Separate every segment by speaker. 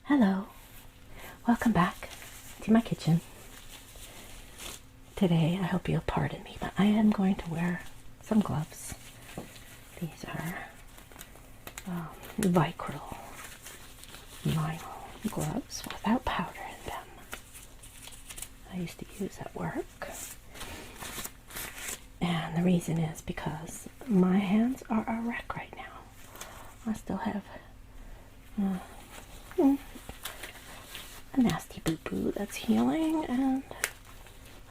Speaker 1: Hello, welcome back to my kitchen. Today, I hope you'll pardon me, but I am going to wear some gloves. These are Vicryl vinyl gloves without powder in them. I used to use at work. And the reason is because my hands are a wreck right now. I still have a nasty boo-boo that's healing, and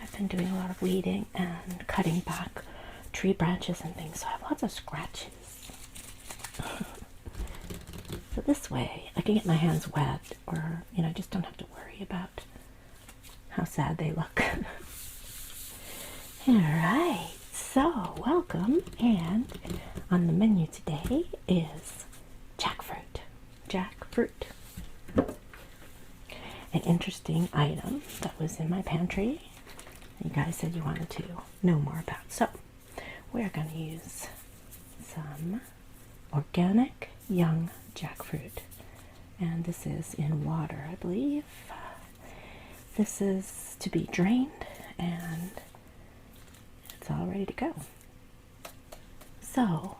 Speaker 1: I've been doing a lot of weeding and cutting back tree branches and things, so I have lots of scratches. So this way I can get my hands wet, or just don't have to worry about how sad they look. Alright, so welcome, and on the menu today is jackfruit. Jackfruit. An interesting item that was in my pantry. You guys said you wanted to know more about. So we're going to use some organic young jackfruit. And this is in water, I believe. This is to be drained, and it's all ready to go. So,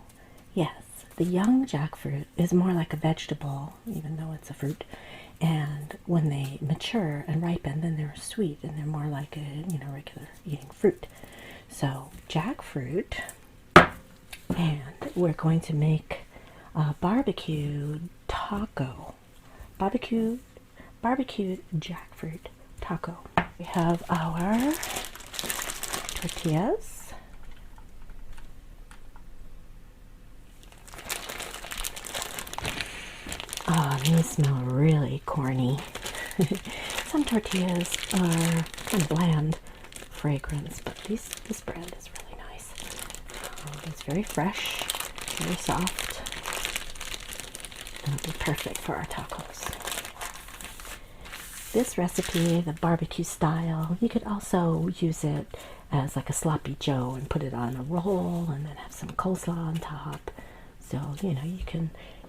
Speaker 1: yes, the young jackfruit is more like a vegetable, even though it's a fruit. And when they mature and ripen, then they're sweet and they're more like a regular eating fruit. So jackfruit, and we're going to make a barbecued taco. Barbecued jackfruit taco. We have our tortillas. Oh, these smell really corny. Some tortillas are kind of bland fragrance, but this bread is really nice. It's very fresh, very soft. It'll be perfect for our tacos. This recipe, the barbecue style, you could also use it as like a sloppy joe and put it on a roll and then have some coleslaw on top. So,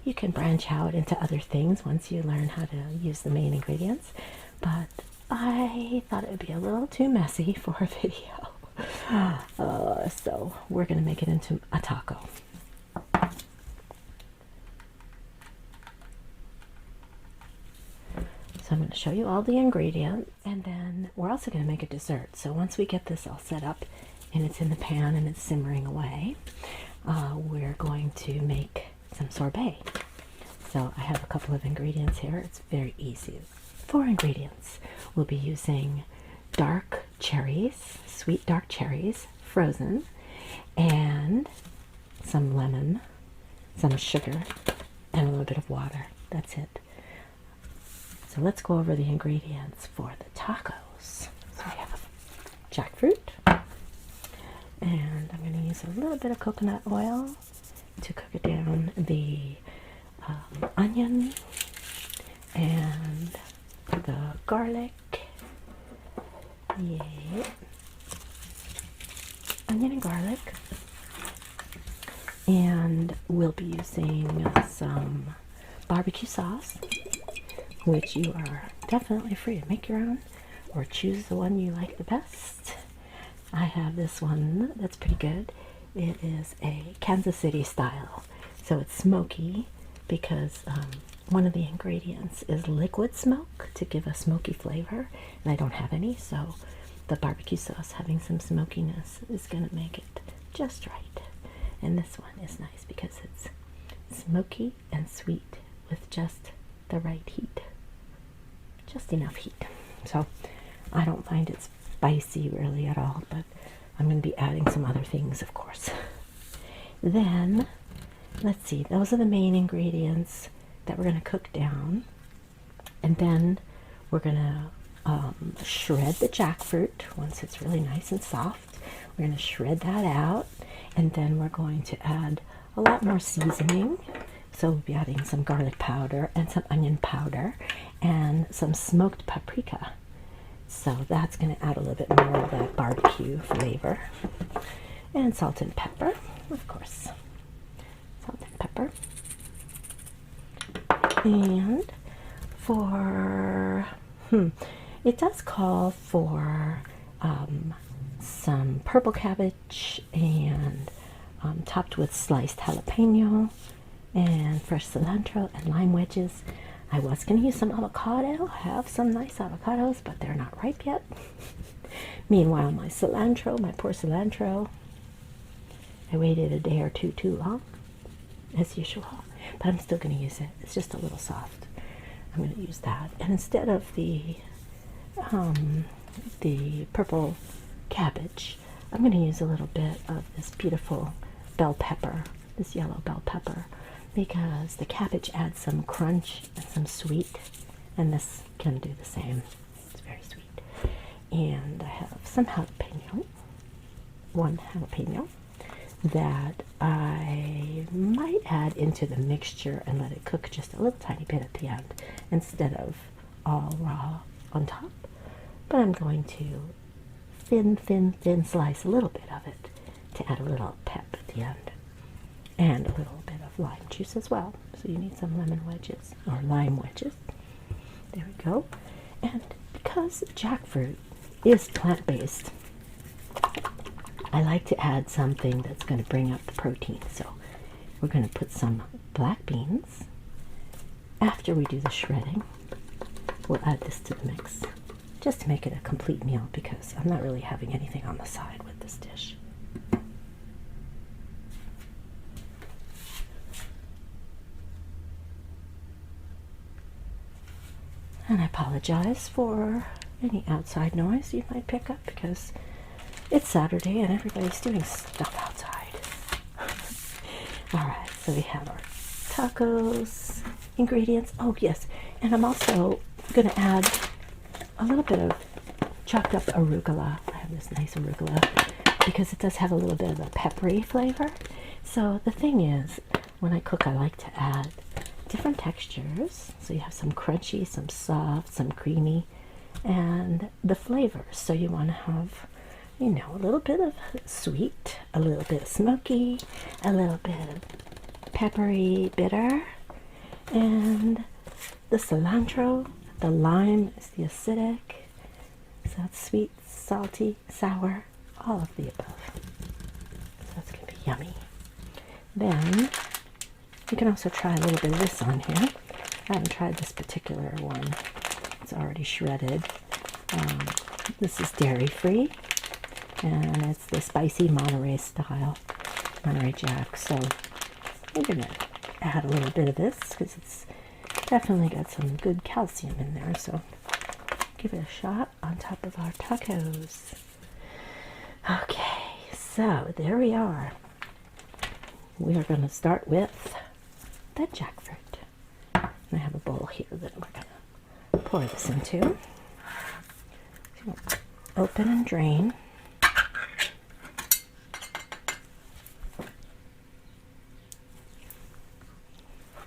Speaker 1: you can branch out into other things once you learn how to use the main ingredients. But I thought it would be a little too messy for a video. So we're going to make it into a taco. So I'm going to show you all the ingredients, and then we're also going to make a dessert. So once we get this all set up and it's in the pan and it's simmering away, we're going to make some sorbet. So I have a couple of ingredients here. It's very easy. 4 ingredients. We'll be using dark cherries, sweet dark cherries, frozen, and some lemon, some sugar, and a little bit of water. That's it. So let's go over the ingredients for the tacos. So we have jackfruit, and I'm going to use a little bit of coconut oil to cook it down, the onion and the garlic. Yeah, onion and garlic. And we'll be using some barbecue sauce, which you are definitely free to make your own or choose the one you like the best. I have this one that's pretty good. It is a Kansas City style, so it's smoky because one of the ingredients is liquid smoke to give a smoky flavor, and I don't have any, so the barbecue sauce having some smokiness is going to make it just right. And this one is nice because it's smoky and sweet with just the right heat, just enough heat. So I don't find it spicy really at all, but I'm going to be adding some other things, of course. Then, let's see, those are the main ingredients that we're going to cook down. And then we're going to shred the jackfruit once it's really nice and soft. We're going to shred that out, and then we're going to add a lot more seasoning. So we'll be adding some garlic powder and some onion powder and some smoked paprika. So that's going to add a little bit more of that barbecue flavor. And salt and pepper, of course. Salt and pepper. And for, it does call for some purple cabbage and topped with sliced jalapeno and fresh cilantro and lime wedges. I was going to use some avocado. I have some nice avocados, but they're not ripe yet. Meanwhile, my cilantro, my poor cilantro, I waited a day or two too long, as usual, but I'm still going to use it. It's just a little soft. I'm going to use that. And instead of the purple cabbage, I'm going to use a little bit of this beautiful bell pepper, this yellow bell pepper, because the cabbage adds some crunch and some sweet, and this can do the same. It's very sweet. And I have some jalapeno, one jalapeno, that I might add into the mixture and let it cook just a little tiny bit at the end instead of all raw on top. But I'm going to thin slice a little bit of it to add a little pep at the end, and a little bit of lime juice as well. So you need some lemon wedges or lime wedges. There we go. And because jackfruit is plant-based, I like to add something that's going to bring up the protein. So we're going to put some black beans. After we do the shredding, we'll add this to the mix, just to make it a complete meal, because I'm not really having anything on the side with this dish. And I apologize for any outside noise you might pick up, because it's Saturday and everybody's doing stuff outside. Alright, so we have our tacos, ingredients. Oh yes, and I'm also going to add a little bit of chopped up arugula. I have this nice arugula because it does have a little bit of a peppery flavor. So the thing is, when I cook, I like to add different textures. So you have some crunchy, some soft, some creamy, and the flavors. So you want to have, you know, a little bit of sweet, a little bit of smoky, a little bit of peppery, bitter, and the cilantro, the lime is the acidic, so it's sweet, salty, sour, all of the above. So that's going to be yummy. Then you can also try a little bit of this on here. I haven't tried this particular one. It's already shredded. This is dairy-free, and it's the spicy Monterey style, Monterey Jack. So I'm going to add a little bit of this because it's definitely got some good calcium in there. So give it a shot on top of our tacos. Okay, so there we are. We are going to start with the jackfruit. And I have a bowl here that we're going to pour this into. So open and drain.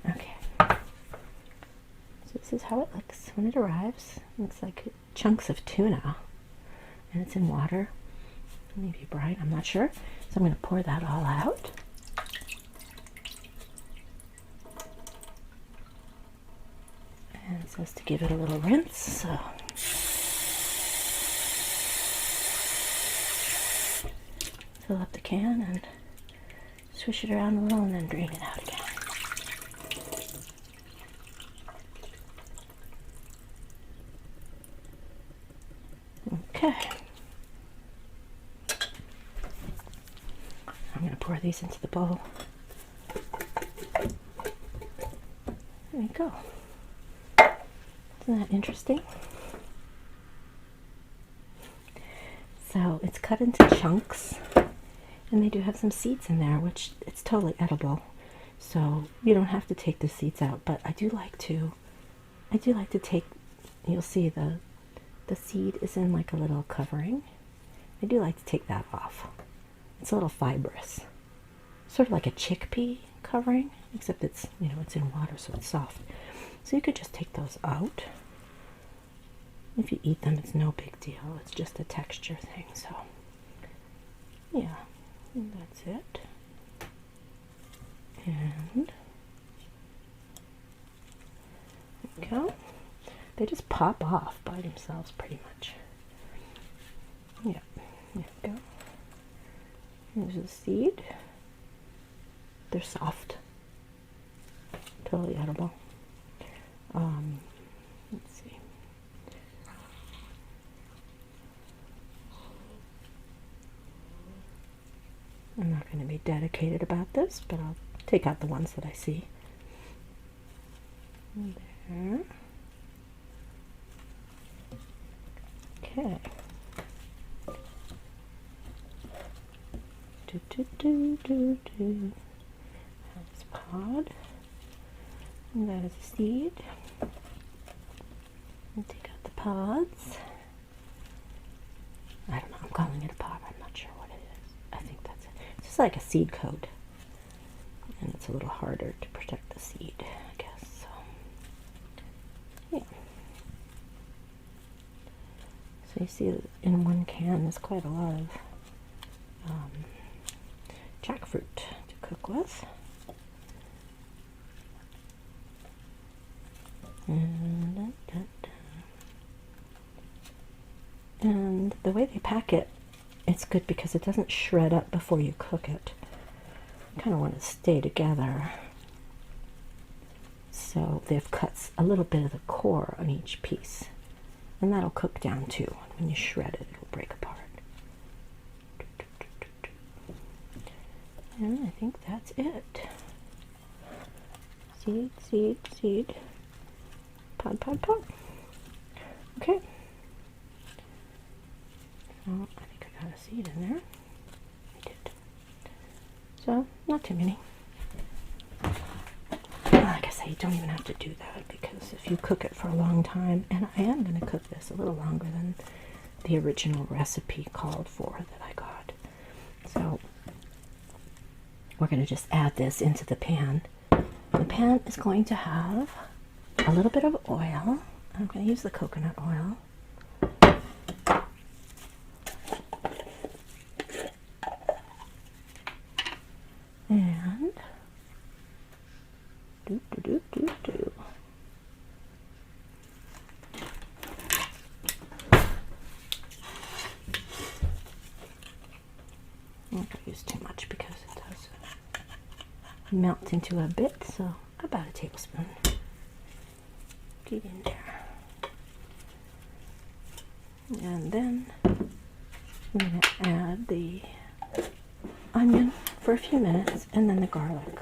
Speaker 1: Okay. So this is how it looks when it arrives. It looks like chunks of tuna. And it's in water. Maybe brine, I'm not sure. So I'm going to pour that all out. And it says to give it a little rinse, so fill up the can and swish it around a little and then drain it out again. Okay. I'm going to pour these into the bowl. There we go. Isn't that interesting? So it's cut into chunks, and they do have some seeds in there, which it's totally edible. So you don't have to take the seeds out, but I do like to take, you'll see the seed is in like a little covering. I do like to take that off. It's a little fibrous, sort of like a chickpea covering, except it's, you know, it's in water, so it's soft. So you could just take those out. If you eat them, it's no big deal. It's just a texture thing. So, yeah, that's it. And there we go. They just pop off by themselves pretty much. Yeah, there we go. Here's the seed. They're soft. Totally edible. Let's see. I'm not going to be dedicated about this, but I'll take out the ones that I see. There. Okay. That's a pod. And that is a seed. And take out the pods. I don't know, I'm calling it a pod. I'm not sure what it is. I think that's it. It's just like a seed coat. And it's a little harder to protect the seed, I guess. So, yeah. So you see in one can there's quite a lot of jackfruit to cook with. And the way they pack it, it's good because it doesn't shred up before you cook it. You kind of want to stay together. So they've cut a little bit of the core on each piece. And that'll cook down too. When you shred it, it'll break apart. And I think that's it. Seed, seed, seed. Pod, pod, pod. Okay. So I think I got a seed in there. I did. So, not too many. Like I say, you don't even have to do that because if you cook it for a long time, and I am going to cook this a little longer than the original recipe called for that I got. So, we're going to just add this into the pan. The pan is going to have a little bit of oil. I'm going to use the coconut oil. And I'm not going to use too much because it does melt into a bit, so about a tablespoon. Get in there. And then I'm going to add the onion for a few minutes and then the garlic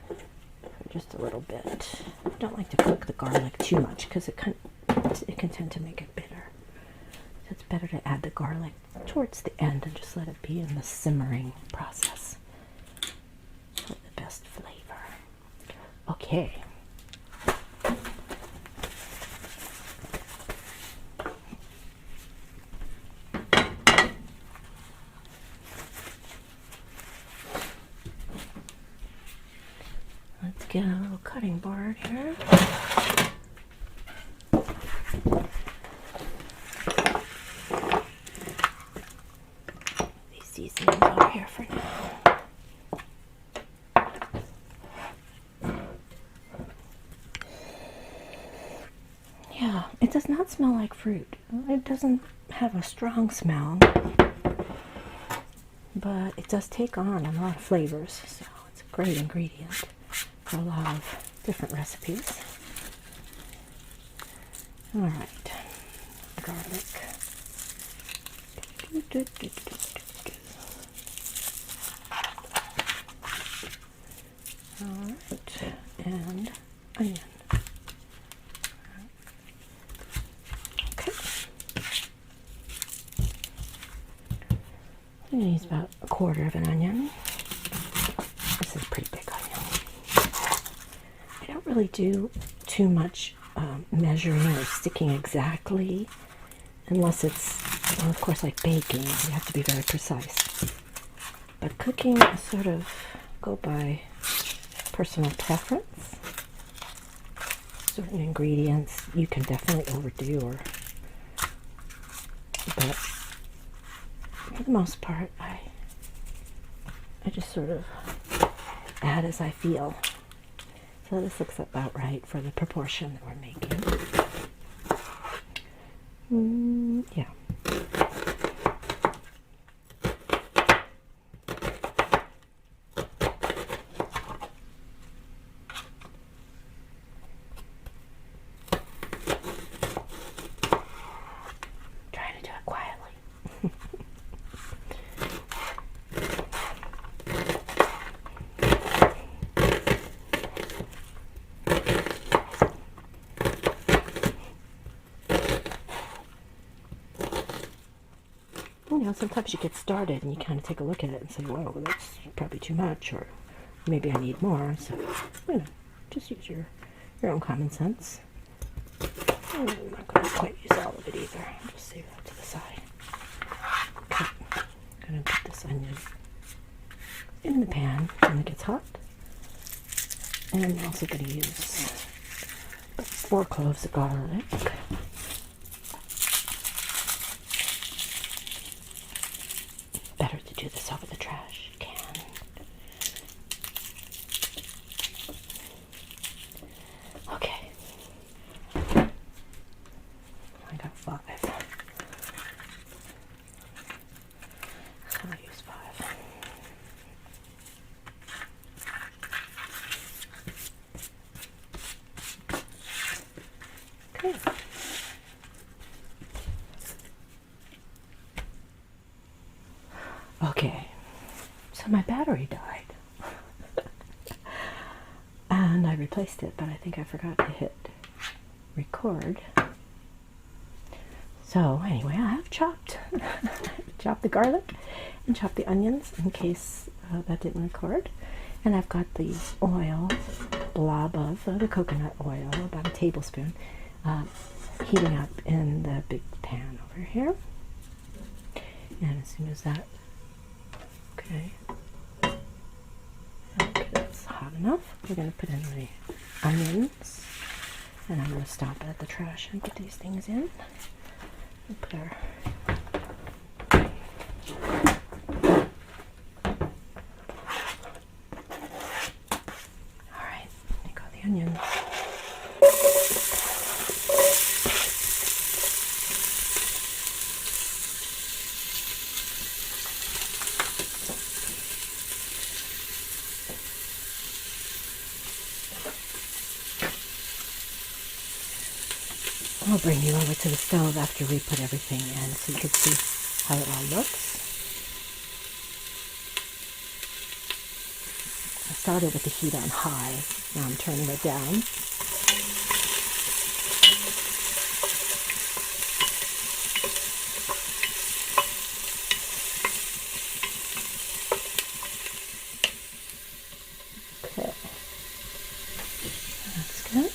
Speaker 1: for just a little bit. I don't like to cook the garlic too much because it can tend to make it bitter. So it's better to add the garlic towards the end and just let it be in the simmering process for the best flavor. Okay. Let's get a little cutting board here. These seasonings over here for now. Yeah, it does not smell like fruit. It doesn't have a strong smell, but it does take on a lot of flavors, so it's a great ingredient for a lot of different recipes. All right, garlic. All right, and onion. Okay. I'm going to use about a quarter of an onion. This is a pretty big onion. I don't really do too much measuring or sticking exactly, unless it's, well, of course, like baking. You have to be very precise. But cooking, I sort of go by personal preference. Certain ingredients you can definitely overdo, but for the most part, I just sort of add as I feel. So this looks about right for the proportion that we're making. Yeah. Trying to do it quietly. You know, sometimes you get started and you kind of take a look at it and say, whoa, that's probably too much, or maybe I need more. So, you know, just use your own common sense. I'm not going to quite use all of it either. I'll just save that to the side. Okay. I'm going to put this onion in the pan when it gets hot. And I'm also going to use 4 cloves of garlic. Better to do this over the trash can. Okay. I got 5. So I'll use 5. Okay. Okay. So my battery died. And I replaced it, but I think I forgot to hit record. So anyway, I have chopped the garlic and chopped the onions in case that didn't record. And I've got the oil, blob of the coconut oil, about a tablespoon, heating up in the big pan over here. And as soon as that, okay, that's hot enough, we're going to put in the onions. And I'm going to stop at the trash and put these things in. We'll put our alright, there go the onions. I'll bring you over to the stove after we put everything in so you can see how it all looks. I started with the heat on high. Now I'm turning it down. Okay. That's good.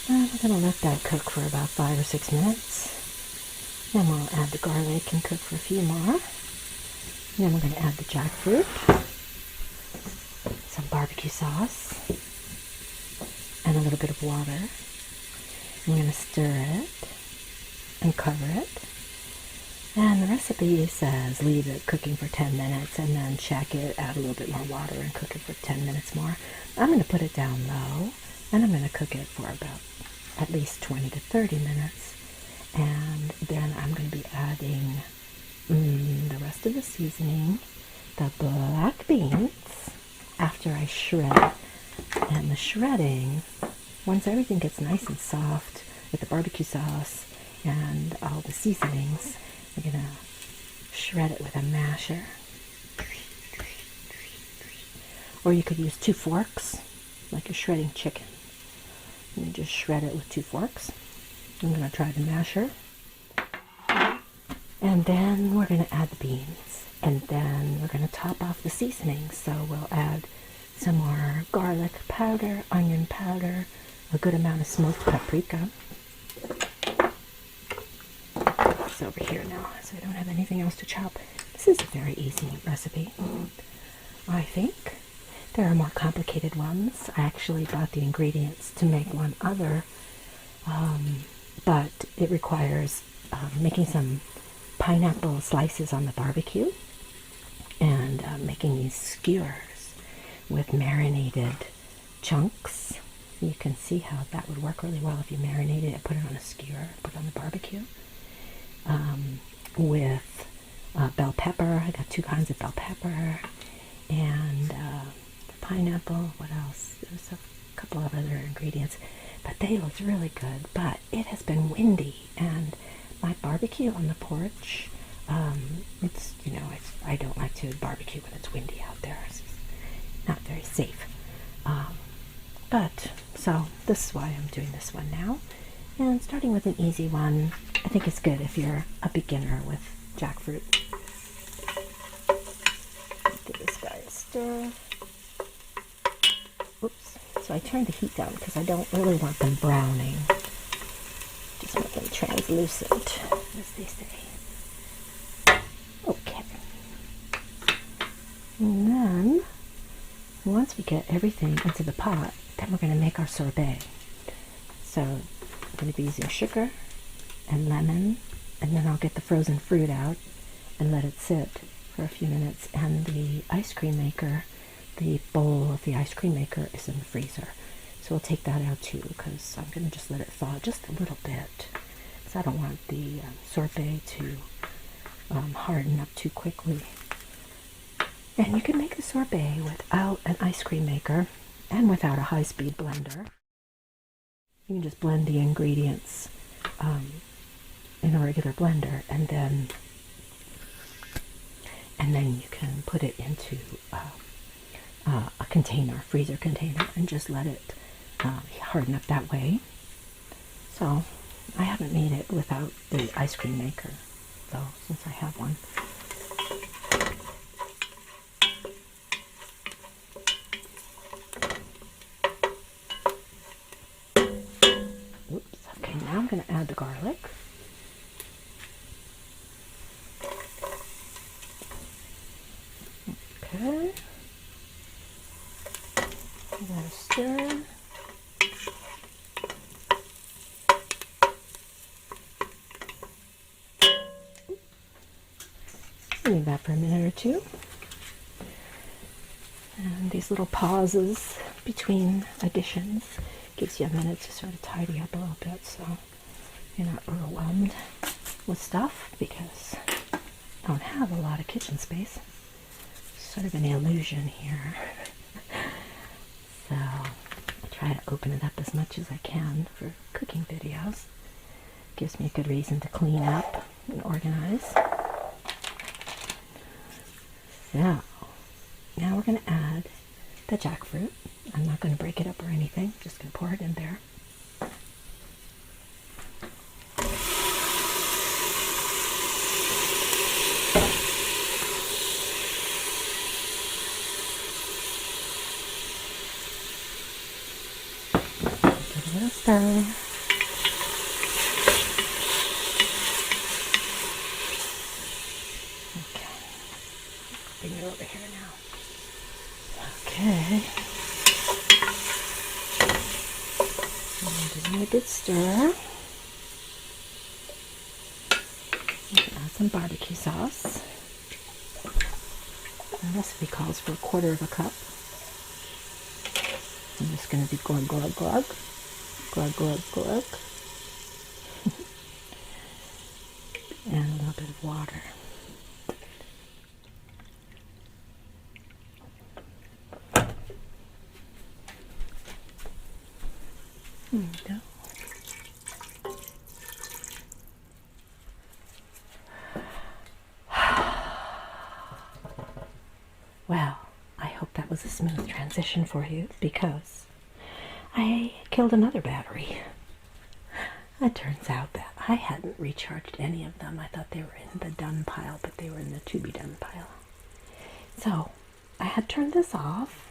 Speaker 1: And we're going to let that cook for about 5 or 6 minutes. Then we'll add the garlic and cook for a few more. And then we're going to add the jackfruit, some barbecue sauce, and a little bit of water. I'm going to stir it and cover it. And the recipe says leave it cooking for 10 minutes and then check it, add a little bit more water and cook it for 10 minutes more. I'm going to put it down low and I'm going to cook it for about at least 20 to 30 minutes. And then I'm going to be adding the rest of the seasoning, the black beans, after I shred. And the shredding, once everything gets nice and soft with the barbecue sauce and all the seasonings, we're going to shred it with a masher. Or you could use 2 forks, like you're shredding chicken. You just shred it with 2 forks. I'm going to try the masher. And then we're going to add the beans. And then we're going to top off the seasoning. So we'll add some more garlic powder, onion powder, a good amount of smoked paprika. It's over here now, so I don't have anything else to chop. This is a very easy recipe, I think. There are more complicated ones. I actually bought the ingredients to make one other, but it requires making some pineapple slices on the barbecue and making these skewers, with marinated chunks. You can see how that would work really well if you marinated it, put it on a skewer, put it on the barbecue. With bell pepper, I got 2 kinds of bell pepper, and pineapple. What else? There's a couple of other ingredients, but they looked really good. But it has been windy, and my barbecue on the porch, it's, you know, I don't like to barbecue when it's windy out there. It's not very safe. But so this is why I'm doing this one now, and starting with an easy one. I think it's good if you're a beginner with jackfruit. Give this guy a stir. Oops. So I turned the heat down because I don't really want them browning. Just want them translucent, as they say. Okay. And then, once we get everything into the pot, then we're going to make our sorbet. So I'm going to be using sugar and lemon, and then I'll get the frozen fruit out and let it sit for a few minutes. And the ice cream maker, the bowl of the ice cream maker is in the freezer. So we'll take that out too, because I'm going to just let it thaw just a little bit. Because I don't want the sorbet to harden up too quickly. And you can make the sorbet without an ice cream maker and without a high-speed blender. You can just blend the ingredients in a regular blender, and then you can put it into a container, a freezer container, and just let it harden up that way. So I haven't made it without the ice cream maker, though, since I have one. Oops. Okay, now I'm going to add the garlic. Okay. Give that a stir. Leave that for a minute or two. And these little pauses between additions gives you a minute to sort of tidy up a little bit, so you're not overwhelmed with stuff, because I don't have a lot of kitchen space. Sort of an illusion here. So I try to open it up as much as I can for cooking videos. Gives me a good reason to clean up and organize. So now we're going to add the jackfruit. I'm not going to break it up or anything, just going to pour it in there. Give it a little stir. Okay, bring it over here now. Okay. Give it a good stir. Add some barbecue sauce. The recipe calls for 1/4 cup. I'm just going to do glug, glug, glug. Glug, glug, glug. And a little bit of water. There we go. Well, I hope that was a smooth transition for you, because I killed another battery. It turns out that I hadn't recharged any of them. I thought they were in the done pile, but they were in the to be done pile. So I had turned this off.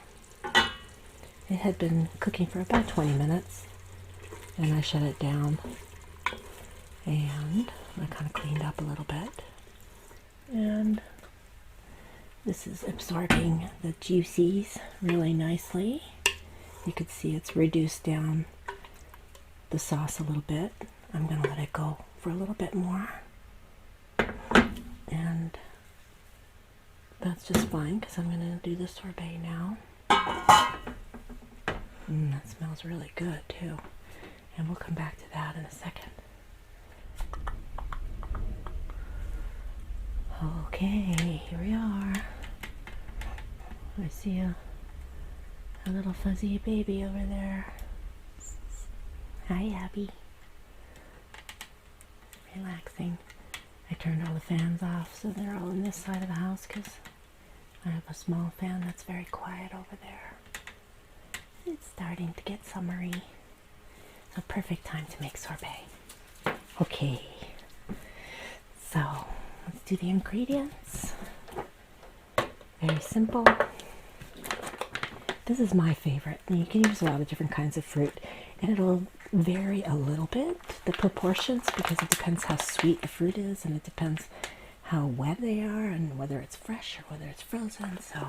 Speaker 1: It had been cooking for about 20 minutes. And I shut it down, and I kind of cleaned up a little bit, and this is absorbing the juices really nicely. You can see it's reduced down the sauce a little bit. I'm going to let it go for a little bit more, and that's just fine, because I'm going to do the sorbet now. That smells really good too. And we'll come back to that in a second. Okay, here we are. I see a little fuzzy baby over there. Hi, Abby. Relaxing. I turned all the fans off so they're all in this side of the house because I have a small fan that's very quiet over there. It's starting to get summery. So perfect time to make sorbet. Okay, so let's do the ingredients. Very simple. This is my favorite. You can use a lot of different kinds of fruit, and it'll vary a little bit, the proportions, because it depends how sweet the fruit is, and it depends how wet they are, and whether it's fresh or whether it's frozen. So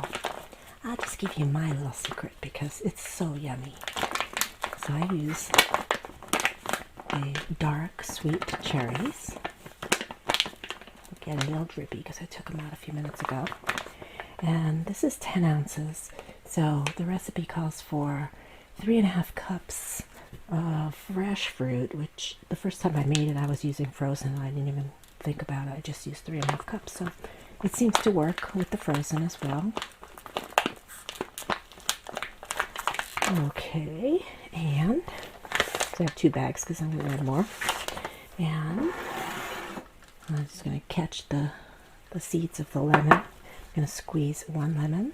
Speaker 1: I'll just give you my little secret because it's so yummy. So I use the dark sweet cherries. Getting a little drippy because I took them out a few minutes ago. And this is 10 ounces. So the recipe calls for 3.5 cups of fresh fruit, which the first time I made it I was using frozen. I didn't even think about it. I just used 3.5 cups. So it seems to work with the frozen as well. Okay, and so I have 2 bags because I'm going to add more. And I'm just going to catch the seeds of the lemon. I'm going to squeeze 1 lemon.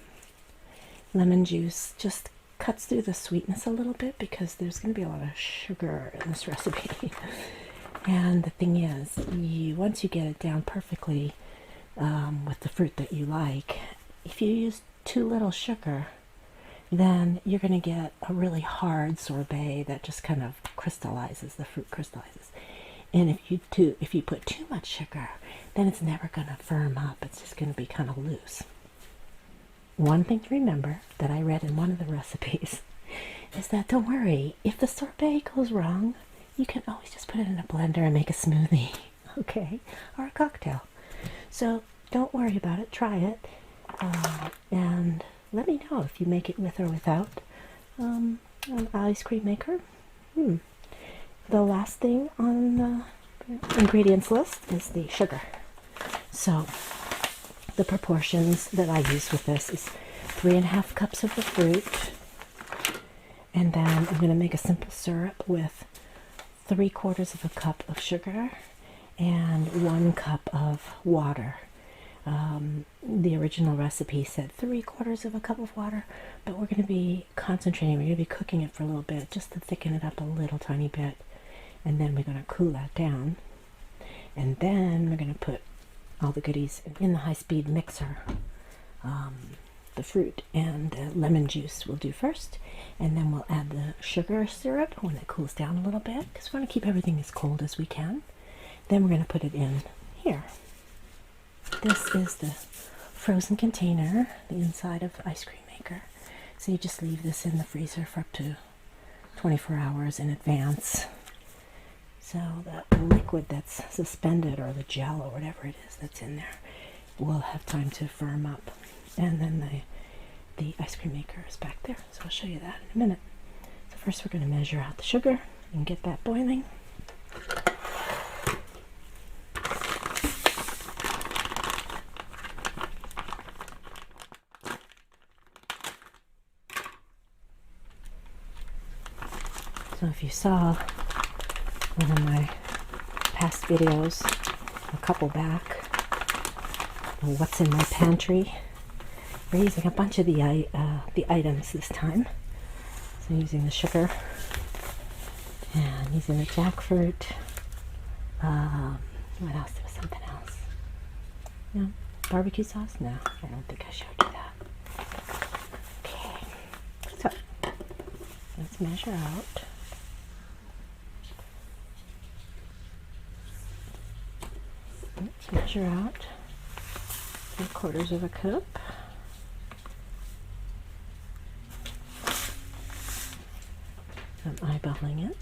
Speaker 1: Lemon juice just cuts through the sweetness a little bit because there's going to be a lot of sugar in this recipe. And the thing is, once you get it down perfectly with the fruit that you like, if you use too little sugar, then you're going to get a really hard sorbet that just kind of crystallizes, the fruit crystallizes. And if you put too much sugar, then it's never going to firm up. It's just going to be kind of loose. One thing to remember that I read in one of the recipes is that don't worry, if the sorbet goes wrong, you can always just put it in a blender and make a smoothie, okay, or a cocktail. So don't worry about it. Try it, and let me know if you make it with or without an ice cream maker. The last thing on the ingredients list is the sugar. So the proportions that I use with this is 3.5 cups of the fruit, and then I'm going to make a simple syrup with 3/4 cup of sugar and 1 cup of water. The original recipe said 3/4 cup of water, but we're going to be concentrating, we're going to be cooking it for a little bit just to thicken it up a little tiny bit, and then we're going to cool that down, and then we're going to put all the goodies in the high-speed mixer. The fruit and the lemon juice we'll do first, and then we'll add the sugar syrup when it cools down a little bit, because we want to keep everything as cold as we can. Then we're going to put it in here. This is the frozen container, the inside of the ice cream maker. So you just leave this in the freezer for up to 24 hours in advance. So the liquid that's suspended, or the gel or whatever it is that's in there, will have time to firm up. And then the ice cream maker is back there. So I'll show you that in a minute. So first we're going to measure out the sugar and get that boiling. So if you saw one of my past videos, a couple back, what's in my pantry, we're using a bunch of the items this time. So I'm using the sugar, and using the jackfruit. What else? There was something else. No, barbecue sauce? No, I don't think I showed you that. Okay, so let's measure out. Let's measure out 3/4 cup. I'm eyeballing it.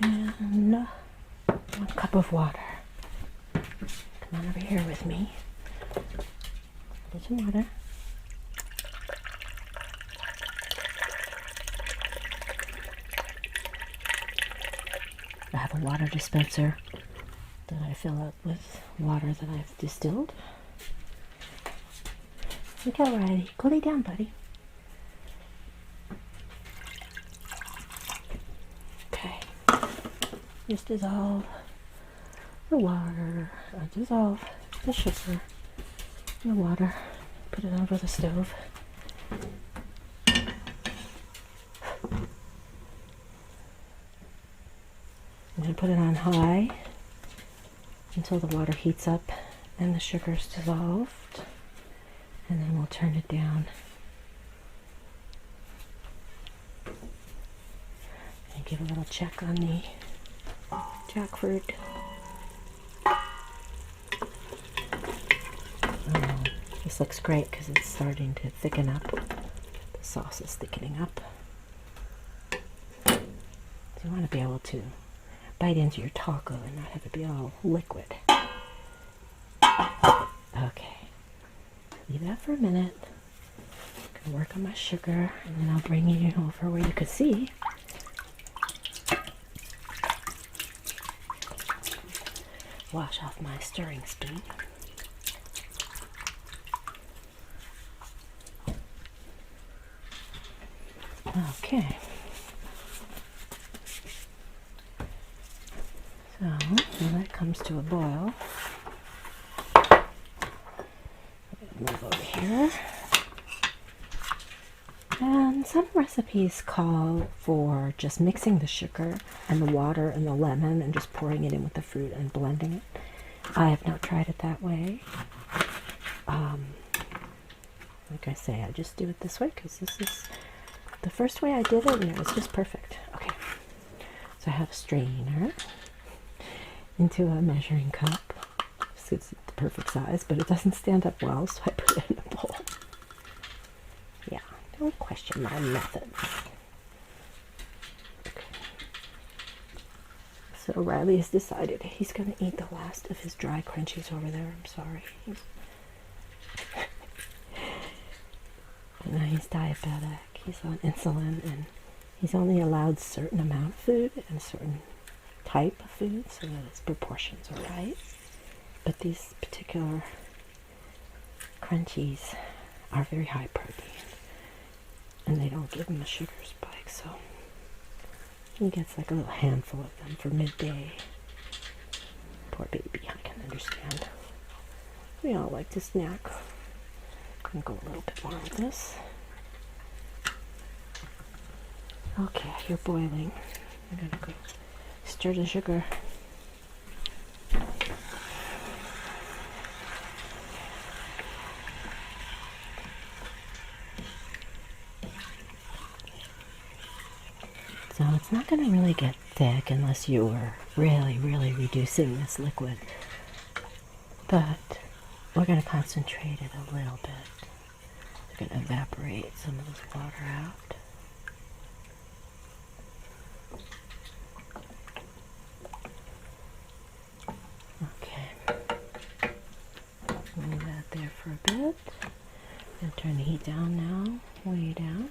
Speaker 1: And 1 cup of water. Come on over here with me. Get some water. I have a water dispenser that I fill up with water that I've distilled. Okay, alrighty. Go lay down, buddy. Okay. Just dissolve the water. Dissolve the sugar in the water. Put it over the stove. I'm going to put it on high until the water heats up and the sugar's dissolved, and then we'll turn it down and give a little check on the jackfruit. This looks great because it's starting to thicken up. The sauce is thickening up. So you want to be able to bite into your taco and not have it be all liquid. Okay. Leave that for a minute. I'm going to work on my sugar, and then I'll bring you over where you could see. Wash off my stirring spoon. Okay. So, when that comes to a boil, move over here. And some recipes call for just mixing the sugar and the water and the lemon and just pouring it in with the fruit and blending it. I have not tried it that way. Like I say, I just do it this way because this is the first way I did it, and it was just perfect. Okay, so I have a strainer into a measuring cup. It's the perfect size, but it doesn't stand up well, so I put it in a bowl. Yeah, don't question my methods. Okay. So Riley has decided he's going to eat the last of his dry crunchies over there. I'm sorry. And he's diabetic. He's on insulin, and he's only allowed certain amount of food and a certain type of food so that its proportions are right. But these particular crunchies are very high protein, and they don't give him a sugar spike, so he gets like a little handful of them for midday. Poor baby, I can understand. We all like to snack. I'm going to go a little bit more with this. Okay, you're boiling. I'm going to go stir the sugar. So it's not going to really get thick unless you are really, really reducing this liquid. But we're going to concentrate it a little bit. We're going to evaporate some of this water out. Leave that there for a bit. I'm turn the heat down now, way down.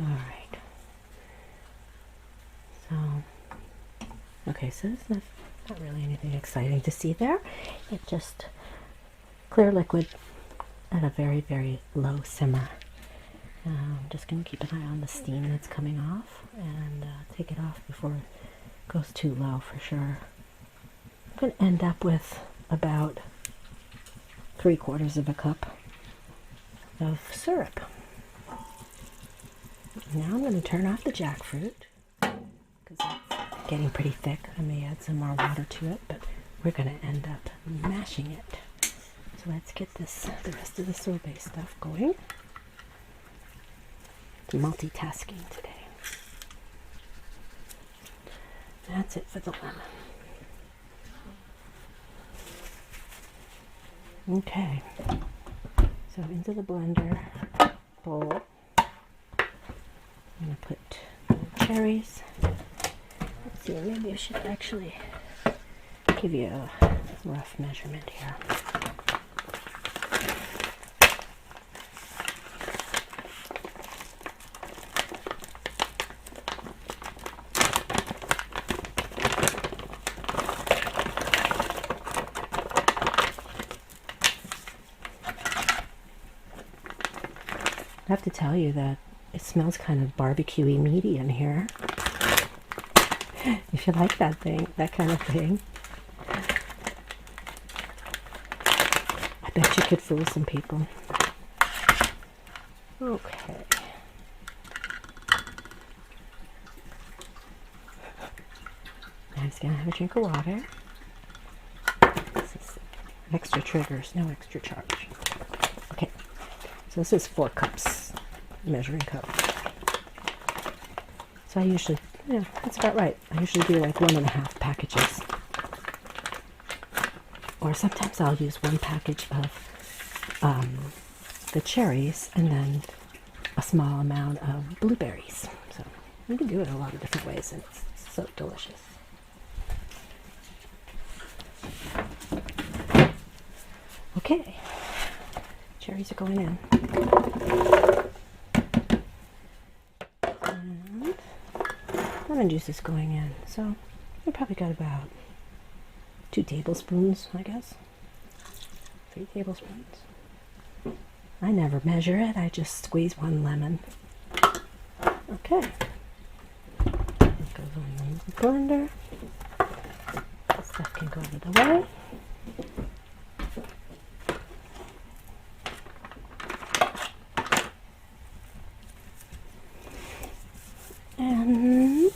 Speaker 1: Alright. So, okay, so it's not really anything exciting to see there. It's just clear liquid at a very, very low simmer. I'm just going to keep an eye on the steam that's coming off and take it off before it goes too low for sure. I'm going to end up with about 3/4 of a cup of syrup. Now I'm going to turn off the jackfruit because it's getting pretty thick. I may add some more water to it, but we're going to end up mashing it. So let's get the rest of the sorbet stuff going. Multitasking today. That's it for the lemon. Okay, so into the blender bowl, I'm going to put the cherries. Let's see, maybe I should actually give you a rough measurement here. I have to tell you that it smells kind of barbecue-y meaty in here. If you like that kind of thing. I bet you could fool some people. Okay. I'm just gonna have a drink of water. This is extra triggers, no extra charge. Okay. So this is 4 cups, measuring cup. So I usually, yeah, that's about right. I usually do like 1.5 packages. Or sometimes I'll use 1 package of the cherries and then a small amount of blueberries. So you can do it a lot of different ways and it's so delicious. Okay, cherries are going in. And lemon juice is going in. So we probably got about 2 tablespoons, I guess. 3 tablespoons. I never measure it, I just squeeze 1 lemon. Okay. It goes on the blender. This stuff can go out of the way. And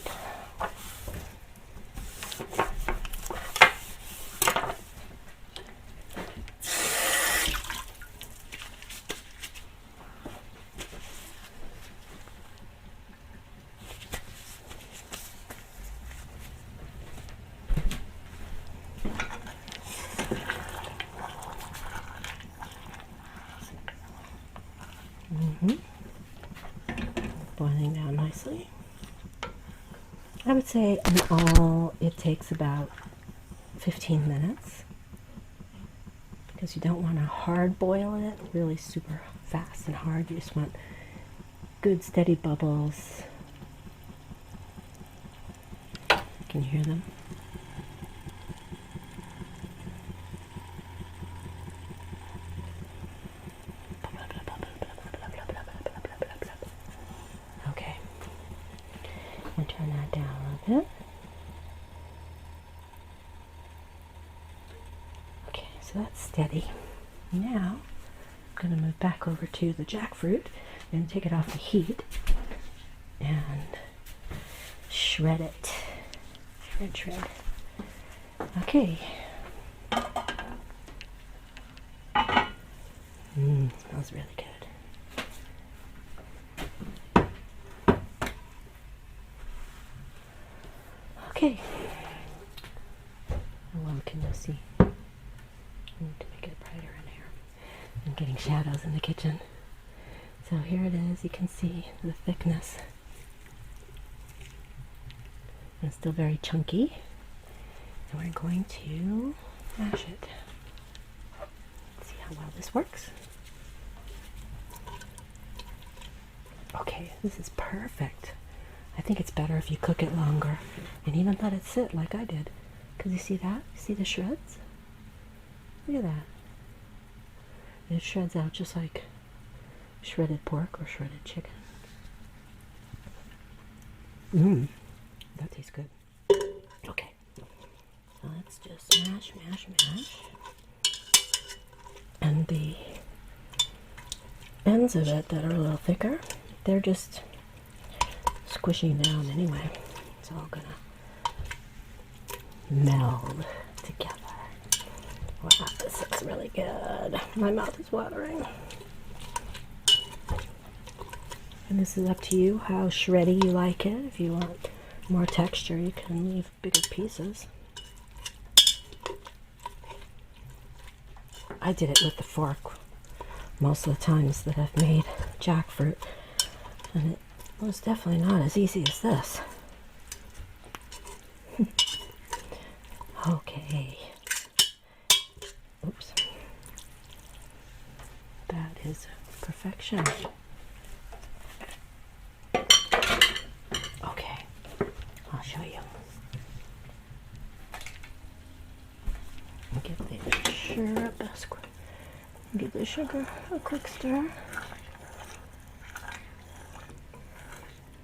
Speaker 1: boiling down nicely. I would say in all it takes about 15 minutes because you don't want to hard boil it really super fast and hard. You just want good steady bubbles. Can you hear them? Okay. And turn that down a little bit. Okay, so that's steady. Now I'm going to move back over to the jackfruit and take it off the heat and shred it. Shred. Okay. Smells really good. Okay. How well can you see? I need to make it brighter in here. I'm getting shadows in the kitchen. So here it is. You can see the thickness. It's still very chunky. And we're going to mash it. See how well this works. Okay, this is perfect. I think it's better if you cook it longer and even let it sit like I did. Because you see that? See the shreds? Look at that. It shreds out just like shredded pork or shredded chicken. That tastes good. Okay. So let's just mash. And the ends of it that are a little thicker, they're just squishing down anyway. It's all gonna meld together. Wow, this looks really good. My mouth is watering. And this is up to you how shreddy you like it. If you want more texture, you can leave bigger pieces. I did it with the fork most of the times that I've made jackfruit, and it was definitely not as easy as this. perfection. Okay, I'll show you. Give the sugar a quick stir.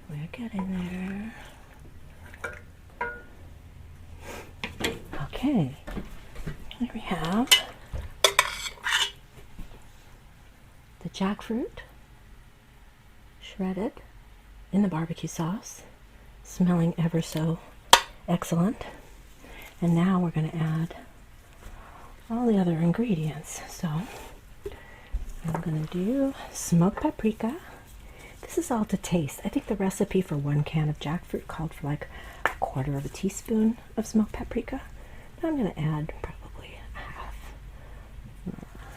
Speaker 1: We're getting there. Okay, here we have the jackfruit shredded in the barbecue sauce, smelling ever so excellent. And now we're going to add all the other ingredients. So I'm going to do smoked paprika. This is all to taste. I think the recipe for 1 can of jackfruit called for like 1/4 teaspoon of smoked paprika. But I'm going to add probably half,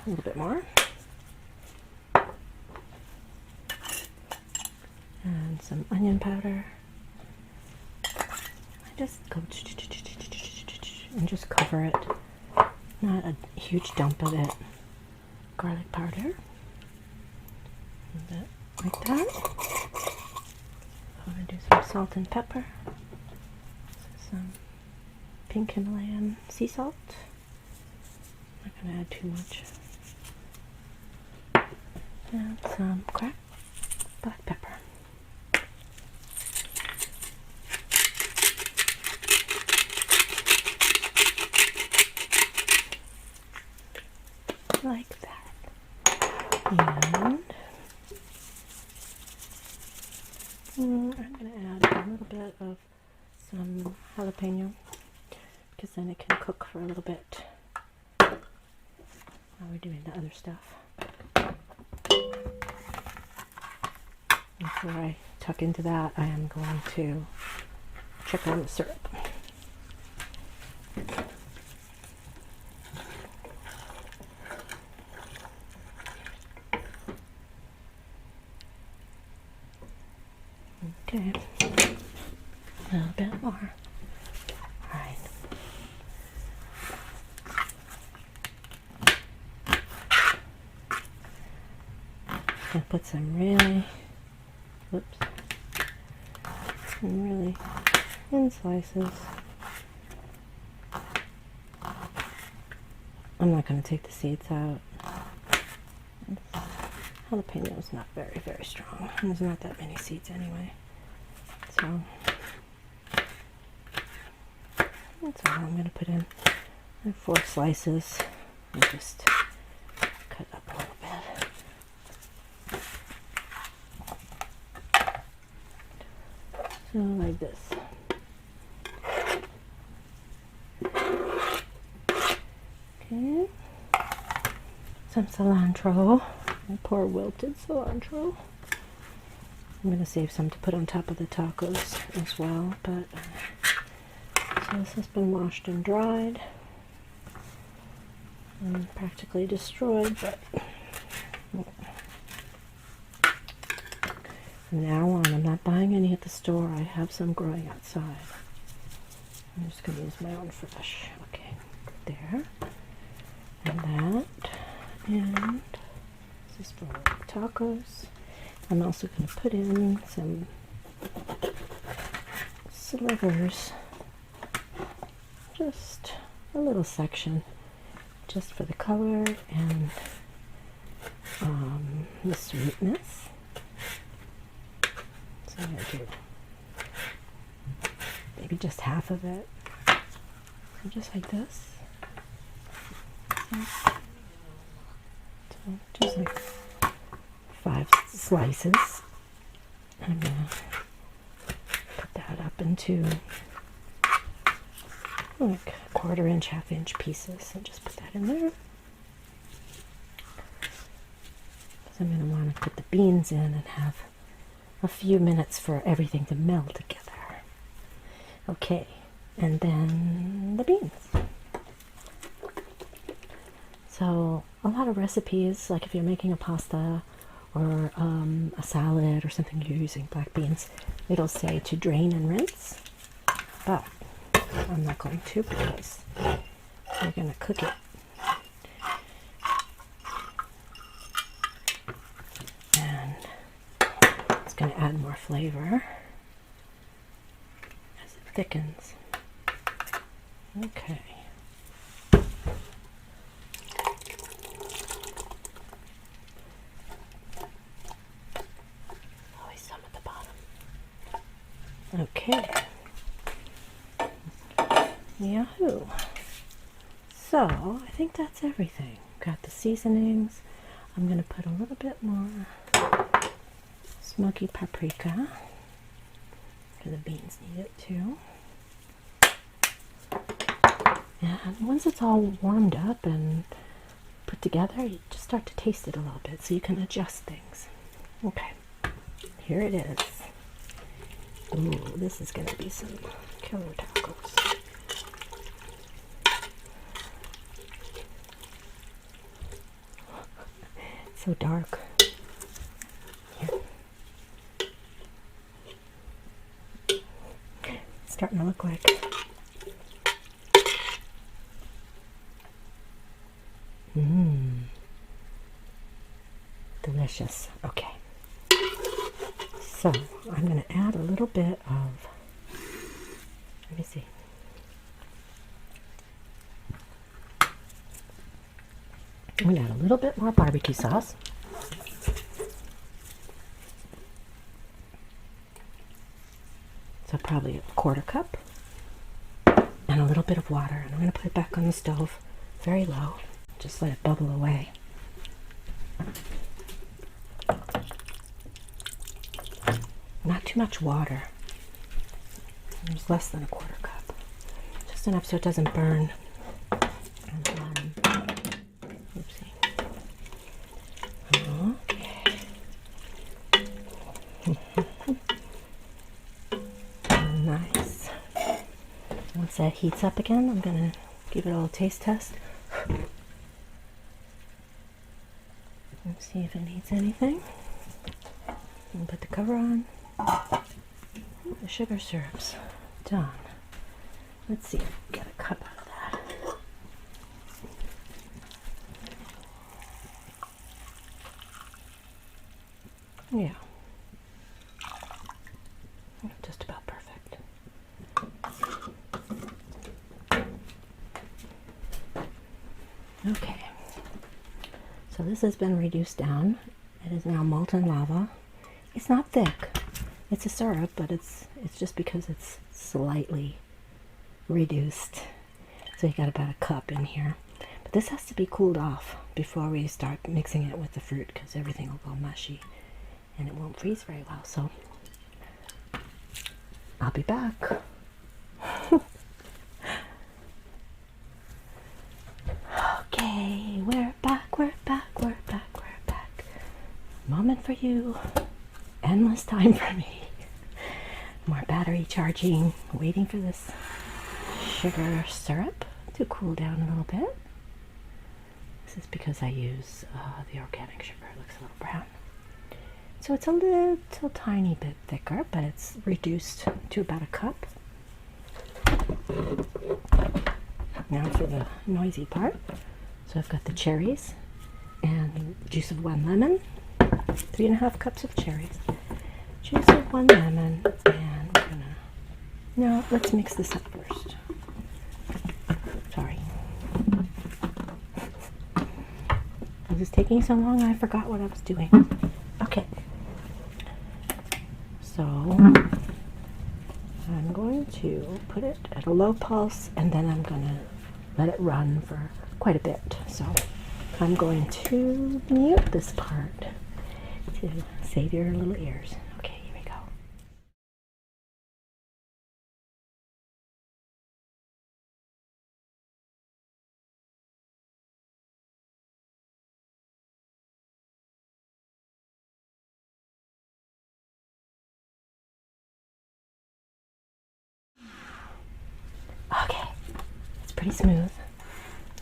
Speaker 1: a little bit more. And some onion powder. I just go and just cover it. Not a huge dump of it. Garlic powder. A bit like that. I'm going to do some salt and pepper. Some pink Himalayan sea salt. I'm not going to add too much. And some cracked black pepper. Like that. And I'm going to add a little bit of some jalapeno, because then it can cook for a little bit while we're doing the other stuff. Before I tuck into that, I am going to check on the syrup. Okay, a little bit more. All right. Gonna put some really thin slices. I'm not going to take the seeds out. Jalapeno is not very, very strong. There's not that many seeds anyway. So that's all I'm going to put in. 4 slices. And just cut up a little bit. So like this. Okay. Some cilantro. I pour wilted cilantro. I'm going to save some to put on top of the tacos as well, but so this has been washed and dried and practically destroyed, but from now on I'm not buying any at the store. I have some growing outside. I'm just going to use my own fresh. Okay, there. And that. And this is for tacos. I'm also going to put in some slivers, just a little section, just for the color and the sweetness. So I'm going to do maybe just half of it, so just like this. So just like 5 slices. I'm going to put that up into like 1/4 inch, 1/2 inch pieces and just put that in there. Because I'm going to want to put the beans in and have a few minutes for everything to meld together. Okay, and then the beans. So a lot of recipes, like if you're making a pasta or a salad or something, you're using black beans, it'll say to drain and rinse, but I'm not going to, because we're going to cook it. add more flavor as it thickens. Okay. Always some at the bottom. Okay. Yahoo! So, I think that's everything. Got the seasonings. I'm going to put a little bit more smoky paprika, because the beans need it too. And once it's all warmed up and put together, you just start to taste it a little bit so you can adjust things. Okay, here it is. Ooh, this is going to be some killer tacos. So dark. Here. It's starting to look like delicious. Okay. So I'm going to add a little bit of, let me see. I'm going to add a little bit more barbecue sauce. So probably a 1/4 cup. And a little bit of water. And I'm going to put it back on the stove very low. Just let it bubble away. Not too much water. There's less than a 1/4 cup. Just enough so it doesn't burn. Oopsie. Okay. Nice. Once that heats up again, I'm going to give it a little taste test. Let's see if it needs anything. And put the cover on. The sugar syrup's done. Let's see if we can get a cup out of that. Yeah. Just about perfect. Okay. So this has been reduced down. It is now molten lava. It's not thick. It's a syrup, but it's just because it's slightly reduced. So you got about a cup in here. But this has to be cooled off before we start mixing it with the fruit, because everything will go mushy and it won't freeze very well. So I'll be back. Okay, we're back, we're back, we're back, we're back. Moment for you. Endless time for me. More battery charging, waiting for this sugar syrup to cool down a little bit. This is because I use the organic sugar. It looks a little brown. So it's a little tiny bit thicker, but it's reduced to about a cup. Now for the noisy part. So I've got the cherries and juice of 1 lemon, 3.5 cups of cherries, juice of 1 lemon, and we're gonna, no, let's mix this up first. Sorry. This is taking so long I forgot what I was doing. Okay. So I'm going to put it at a low pulse, and then I'm going to let it run for quite a bit. So I'm going to mute this part to save your little ears. Okay, here we go. Okay, it's pretty smooth.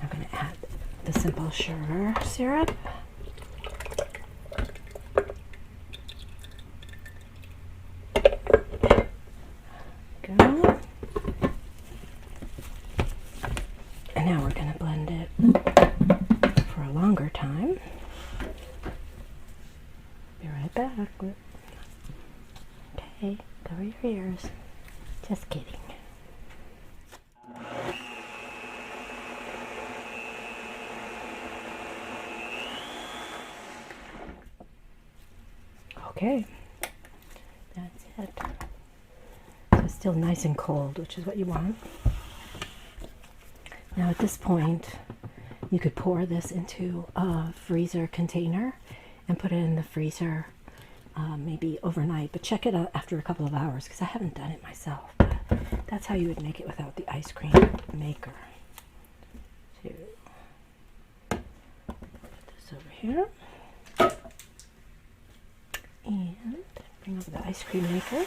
Speaker 1: I'm going to add the simple sugar syrup. Go. And now we're going to blend it for a longer time. Be right back. okay. Cover your ears. Just kidding. Okay, that's it. So it's still nice and cold, which is what you want. Now at this point, you could pour this into a freezer container and put it in the freezer maybe overnight, but check it out after a couple of hours because I haven't done it myself. But that's how you would make it without the ice cream maker. So, put this over here. And bring over the ice cream maker.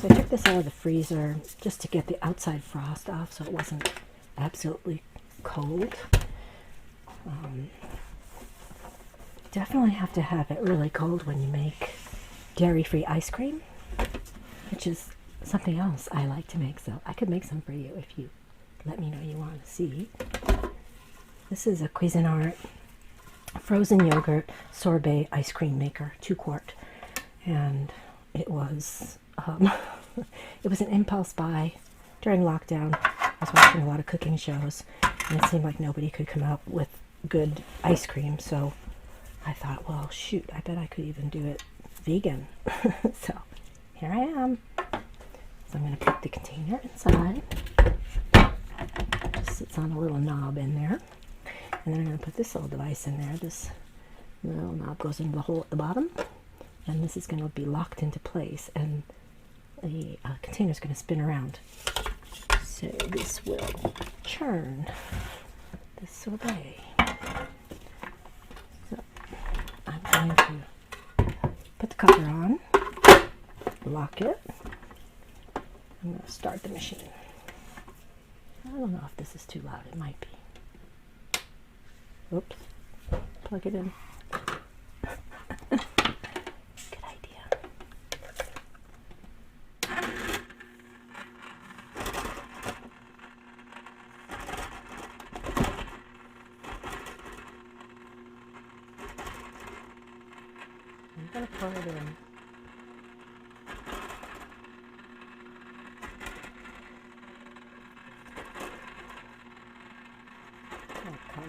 Speaker 1: So I took this out of the freezer just to get the outside frost off so it wasn't absolutely cold. Definitely have to have it really cold when you make dairy-free ice cream, which is something else I like to make. So I could make some for you if you let me know you want to see. This is a Cuisinart frozen yogurt sorbet ice cream maker, 2-quart. And it was it was an impulse buy during lockdown. I was watching a lot of cooking shows, and it seemed like nobody could come up with good ice cream. So I thought, well, shoot, I bet I could even do it vegan. So here I am. So I'm going to put the container inside. It just sits on a little knob in there. And then I'm going to put this little device in there. This little knob goes into the hole at the bottom. And this is going to be locked into place, and the container is going to spin around. So this will churn the sorbet. So I'm going to put the cover on, lock it. I'm going to start the machine. I don't know if this is too loud. It might be. Oops. Plug it in. I'm going to pour it in. Oh, color.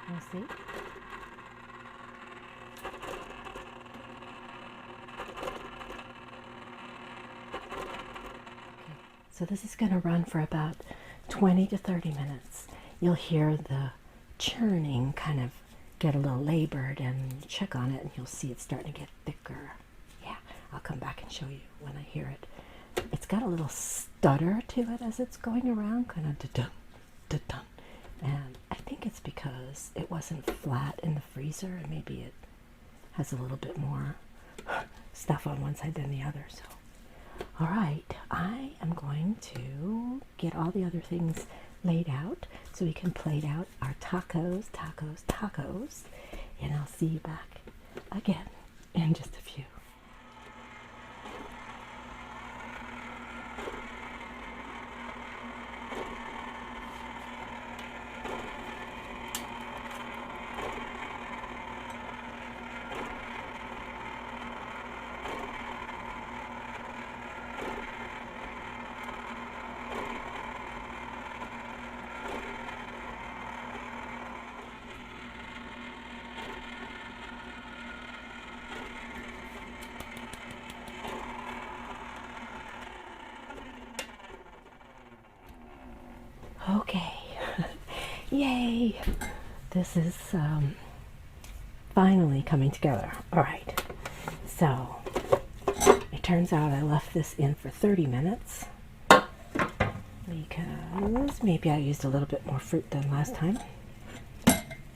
Speaker 1: You see? So this is going to run for about 20 to 30 minutes. You'll hear the churning kind of get a little labored, and check on it and you'll see it's starting to get thicker. Yeah, I'll come back and show you when I hear it. It's got a little stutter to it as it's going around, kind of da-dun, da-dun. And I think it's because it wasn't flat in the freezer, and maybe it has a little bit more stuff on one side than the other. So, all right, I am going to get all the other things laid out so we can plate out our tacos, and I'll see you back again in just a few. Okay, yay! This is finally coming together. All right, so it turns out I left this in for 30 minutes because maybe I used a little bit more fruit than last time,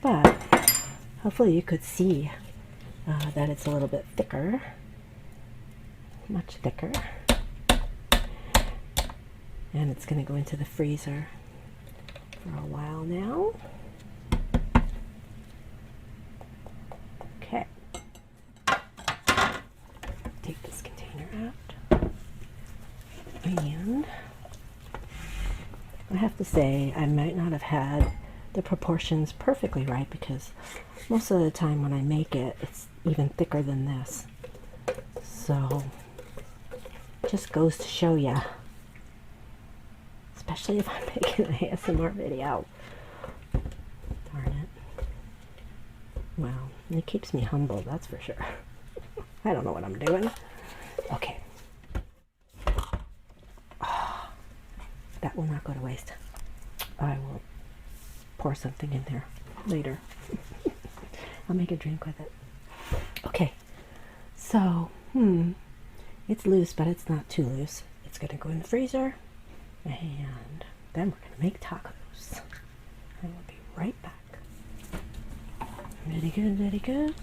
Speaker 1: but hopefully you could see that it's a little bit thicker, much thicker, and it's going to go into the freezer for a while now. Okay, And I have to say, I might not have had the proportions perfectly right, because most of the time when I make it, it's even thicker than this. So, just goes to show ya. Especially if I'm making an ASMR video. Darn it. Well, it keeps me humble, that's for sure. I don't know what I'm doing. Okay. Oh, that will not go to waste. I will pour something in there later. I'll make a drink with it. Okay. So, it's loose, but it's not too loose. It's going to go in the freezer. And then we're going to make tacos. I will be right back. Very good, very good.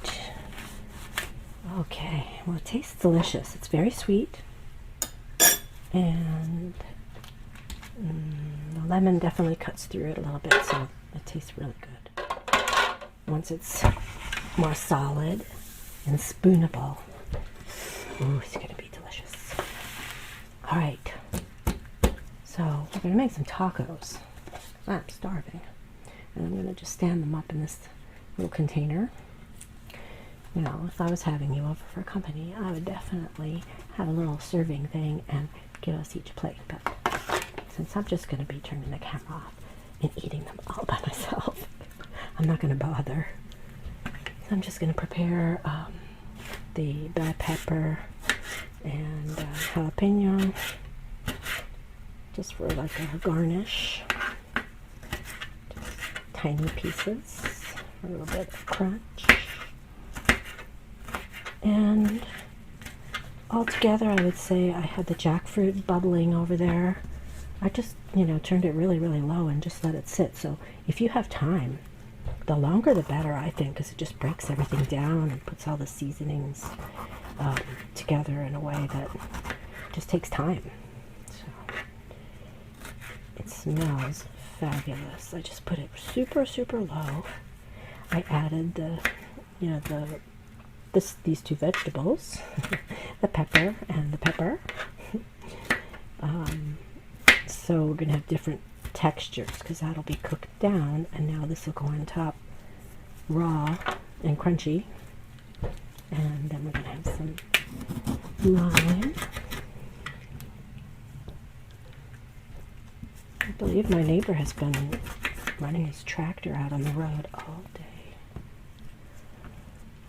Speaker 1: Okay, well, it tastes delicious. It's very sweet. And the lemon definitely cuts through it a little bit, so it tastes really good. Once it's more solid and spoonable, ooh, it's going to be delicious. All right. So we're going to make some tacos. I'm starving. And I'm going to just stand them up in this little container. Now, if I was having you over for company, I would definitely have a little serving thing and give us each plate. But since I'm just going to be turning the camera off and eating them all by myself, I'm not going to bother. So I'm just going to prepare the bell pepper and jalapeno, just for like a garnish. Just tiny pieces for a little bit of crunch. And altogether, I would say I had the jackfruit bubbling over there. I just, turned it really, really low and just let it sit. So if you have time, the longer the better, I think, because it just breaks everything down and puts all the seasonings together in a way that just takes time. So it smells fabulous. I just put it super, super low. I added these two vegetables, the pepper and the pepper. So we're gonna have different textures because that'll be cooked down, and now this will go on top raw and crunchy. And then we're gonna have some lime. I believe my neighbor has been running his tractor out on the road all day.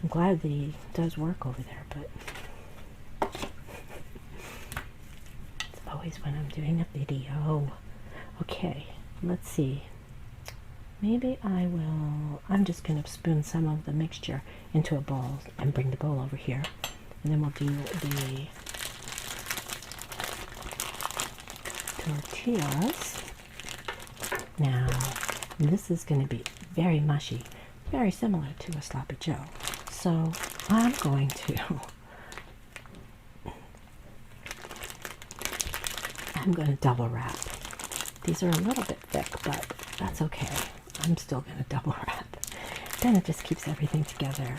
Speaker 1: I'm glad that he does work over there, but it's always when I'm doing a video. Okay, let's see. Maybe I'm just going to spoon some of the mixture into a bowl and bring the bowl over here. And then we'll do the tortillas. Now, this is going to be very mushy, very similar to a sloppy joe. So I'm going to double wrap. These are a little bit thick, but that's okay. I'm still going to double wrap. Then it just keeps everything together,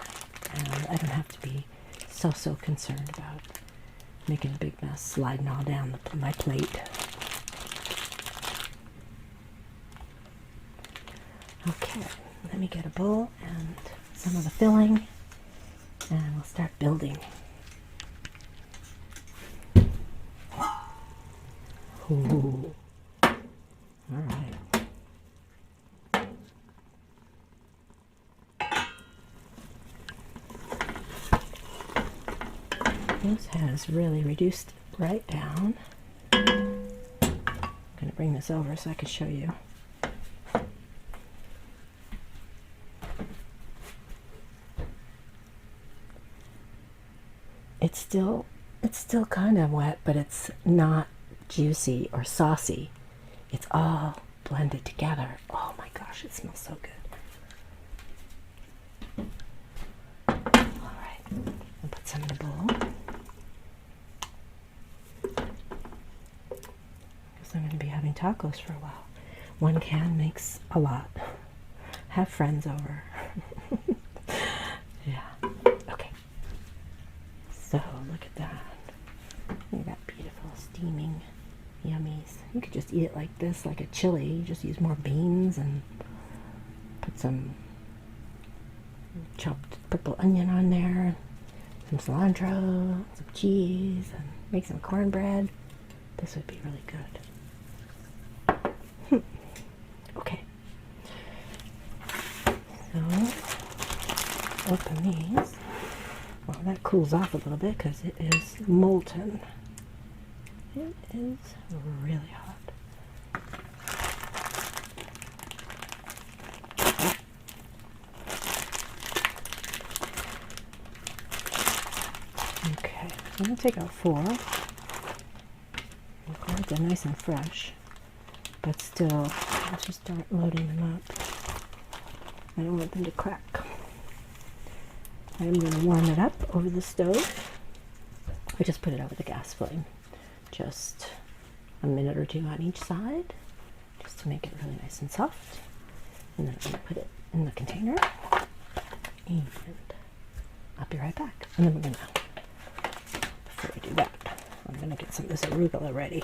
Speaker 1: and I don't have to be so concerned about making a big mess, sliding all down my plate. Okay, let me get a bowl and some of the filling, and we'll start building. Ooh. All right. This has really reduced right down. I'm going to bring this over so I can show you. It's still kind of wet, but it's not juicy or saucy. It's all blended together. Oh my gosh, it smells so good. All right, I'll put some in the bowl. Because I'm going to be having tacos for a while. One can makes a lot. Have friends over. Yeah. Okay. So look at that. Look at that beautiful steaming Yummies. You could just eat it like this, like a chili. You just use more beans and put some chopped purple onion on there, some cilantro, some cheese, and make some cornbread. This would be really good. Okay. So, open these. Well, that cools off a little bit because it is molten. It is really hot. Okay, I'm going to take out 4. Okay, they're nice and fresh, but still, let's just start loading them up. I don't want them to crack. I'm going to warm it up over the stove. I just put it over the gas flame. Just a minute or 2 on each side, just to make it really nice and soft. And then I'm going to put it in the container. And I'll be right back. And then we're going to, before we do that, I'm going to get some of this arugula ready.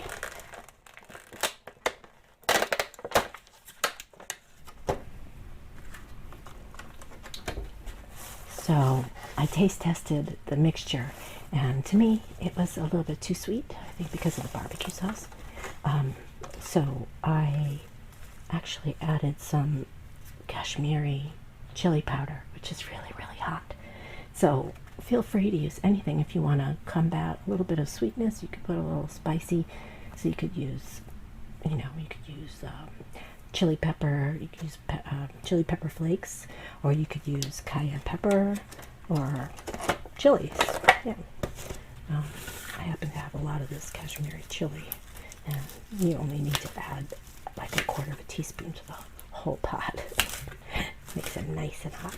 Speaker 1: So I taste tested the mixture, and to me it was a little bit too sweet, I think because of the barbecue sauce. So I actually added some Kashmiri chili powder, which is really, really hot. So feel free to use anything if you want to combat a little bit of sweetness. You could put a little spicy, so you could use, you could use chili pepper, you could use chili pepper flakes, or you could use cayenne pepper or chilies. Yeah. I happen to have a lot of this Kashmiri chili, and you only need to add like 1/4 teaspoon to the whole pot. Makes it nice and hot.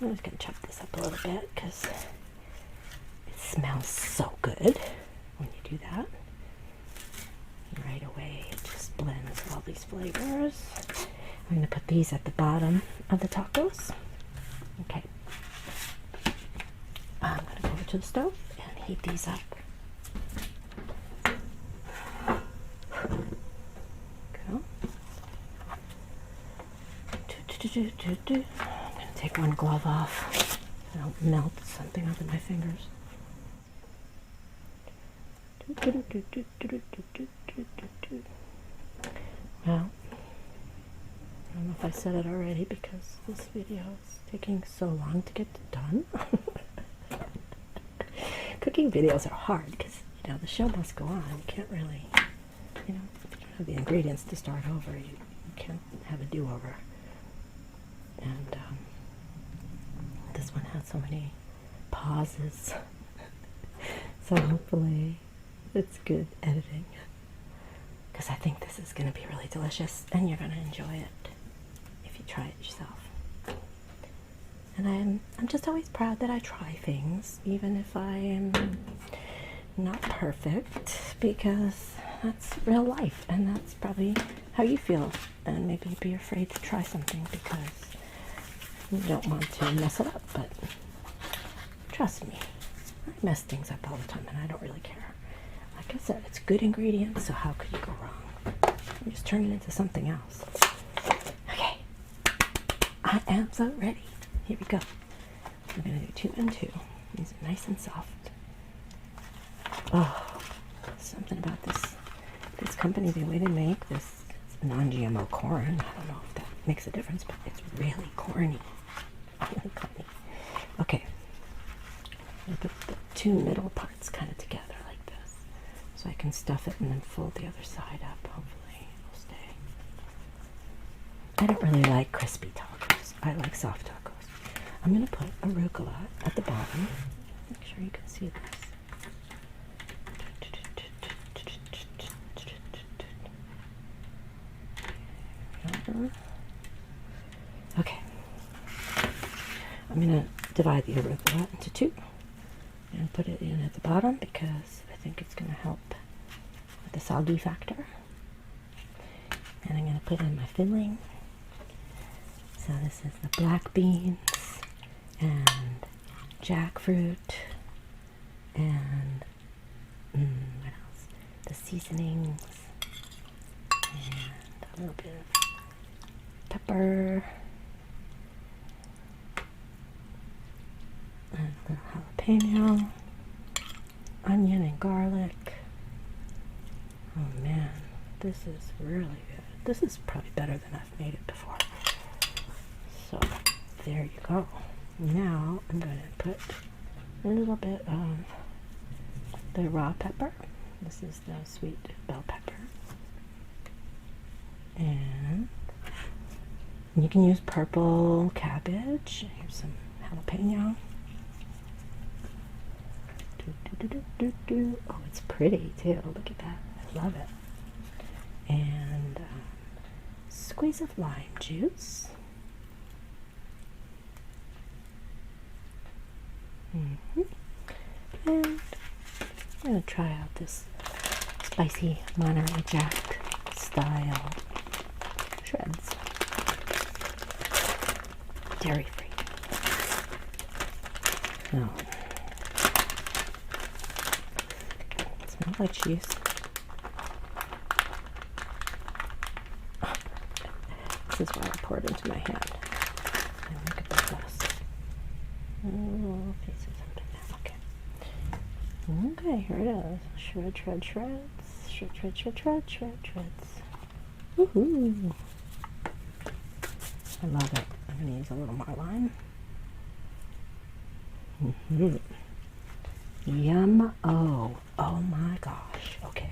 Speaker 1: I'm just going to chop this up a little bit because it smells so good when you do that. Right away, it just blends all these flavors. I'm going to put these at the bottom of the tacos. Okay. I'm going to go over to the stove and heat these up. Go. I'm going to take one glove off. I don't melt something up in my fingers. Well, I don't know if I said it already because this video is taking so long to get done. Cooking videos are hard because, the show must go on. You can't really, if you don't have the ingredients to start over, you can't have a do-over. And this one has so many pauses. So hopefully it's good editing, because I think this is going to be really delicious and you're going to enjoy it if you try it yourself. And I'm just always proud that I try things, even if I am not perfect, because that's real life, and that's probably how you feel. And maybe be afraid to try something because you don't want to mess it up, but trust me, I mess things up all the time and I don't really care. Like I said, it's good ingredients, so how could you go wrong? You just turn it into something else. Okay, I am so ready. Here we go. I'm going to do 2 and 2. These are nice and soft. Oh, something about this company, the way they make this non-GMO corn. I don't know if that makes a difference, but it's really corny. Okay, I'm going to put the 2 middle parts kind of together like this, so I can stuff it and then fold the other side up. Hopefully it'll stay. I don't really like crispy tacos. I like soft tacos. I'm going to put arugula at the bottom. Make sure you can see this. Okay. I'm going to divide the arugula into 2 and put it in at the bottom because I think it's going to help with the soggy factor. And I'm going to put in my filling. So this is the black beans and jackfruit and what else? The seasonings and a little bit of pepper and a little jalapeno, onion and garlic. Oh man, this is really good. This is probably better than I've made it before. So there you go. Now I'm going to put a little bit of the raw pepper. This is the sweet bell pepper. And you can use purple cabbage. Here's some jalapeno. Oh, it's pretty too. Look at that. I love it. And squeeze of lime juice. And I'm going to try out this spicy Monterey Jack style shreds. Dairy free. No. It smells like cheese. This is why I pour it into my hand. And look at the dust. Oh, pieces of it now. Okay. Okay, here it is. Shred, shred, shreds. Shred, shred, shred, shred, shred, shreds. Woohoo! I love it. I'm going to use a little more lime. Yum. Oh my gosh. Okay.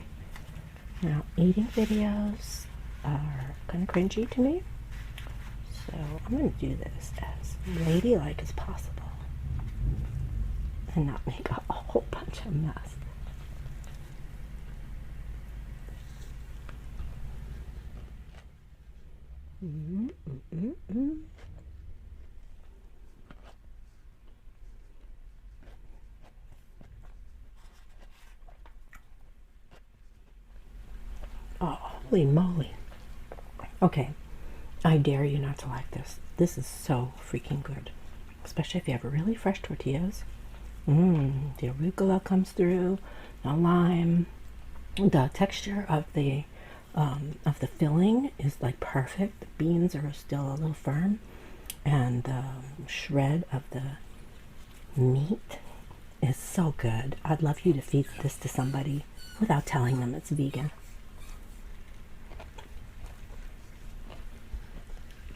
Speaker 1: Now, eating videos are kind of cringy to me. So I'm going to do this as ladylike as possible and not make a whole bunch of mess. Oh, holy moly. Okay, I dare you not to like this. This is so freaking good. Especially if you have really fresh tortillas. The arugula comes through, the lime, the texture of the filling is like perfect. The beans are still a little firm, and the shred of the meat is so good. I'd love you to feed this to somebody without telling them it's vegan.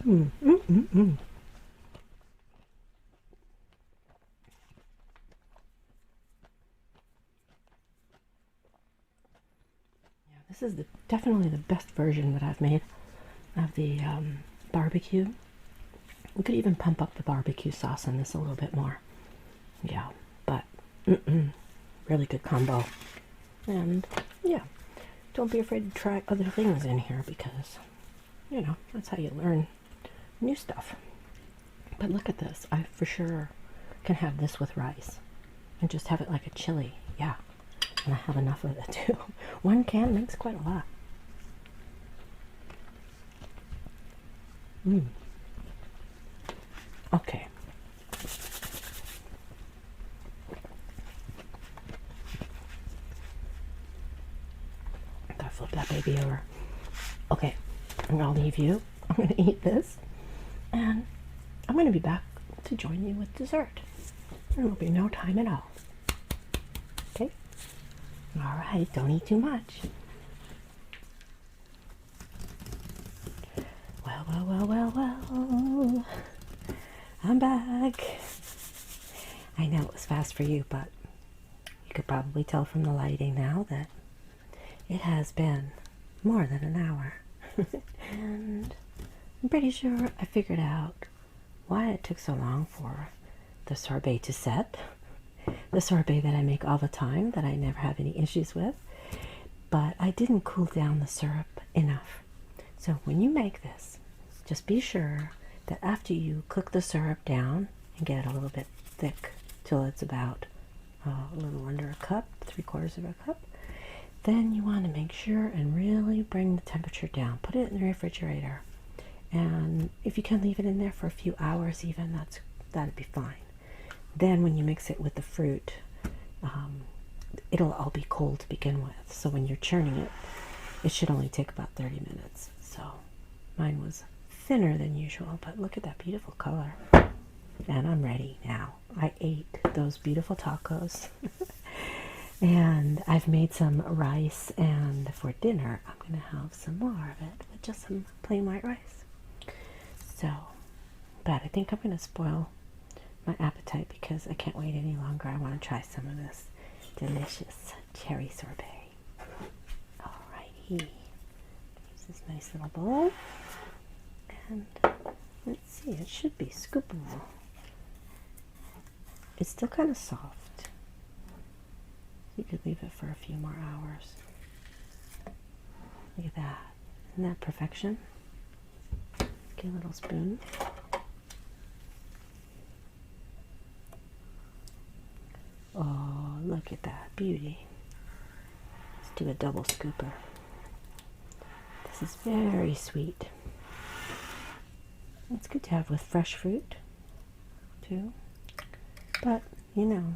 Speaker 1: Yeah, this is definitely the best version that I've made of the barbecue. We could even pump up the barbecue sauce in this a little bit more. Yeah, but really good combo. And yeah, don't be afraid to try other things in here because, you know, that's how you learn new stuff. But look at this. I for sure can have this with rice and just have it like a chili. Yeah, and I have enough of it too. One can makes quite a lot. Okay. Gotta flip that baby over. Okay, I'm gonna leave you. I'm gonna eat this, and I'm gonna be back to join you with dessert. There will be no time at all. Okay? All right, don't eat too much. Well. I'm back. I know it was fast for you, but you could probably tell from the lighting now that it has been more than an hour. And I'm pretty sure I figured out why it took so long for the sorbet to set. The sorbet that I make all the time, that I never have any issues with. But I didn't cool down the syrup enough. So when you make this, just be sure that after you cook the syrup down and get it a little bit thick till it's about a little under a cup, 3/4 of a cup, then you want to make sure and really bring the temperature down. Put it in the refrigerator, and if you can leave it in there for a few hours even, that'd be fine. Then when you mix it with the fruit, it'll all be cold to begin with. So when you're churning it, it should only take about 30 minutes. So mine was thinner than usual, but look at that beautiful color. And I'm ready now. I ate those beautiful tacos. And I've made some rice, and for dinner I'm going to have some more of it with just some plain white rice. So, but I think I'm going to spoil my appetite because I can't wait any longer. I want to try some of this delicious cherry sorbet. Alrighty. Use this nice little bowl. And let's see, it should be scoopable. It's still kind of soft. You could leave it for a few more hours. Look at that. Isn't that perfection? Get a little spoon. Oh, look at that beauty. Let's do a double scooper. This is very sweet. It's good to have with fresh fruit, too. But, you know,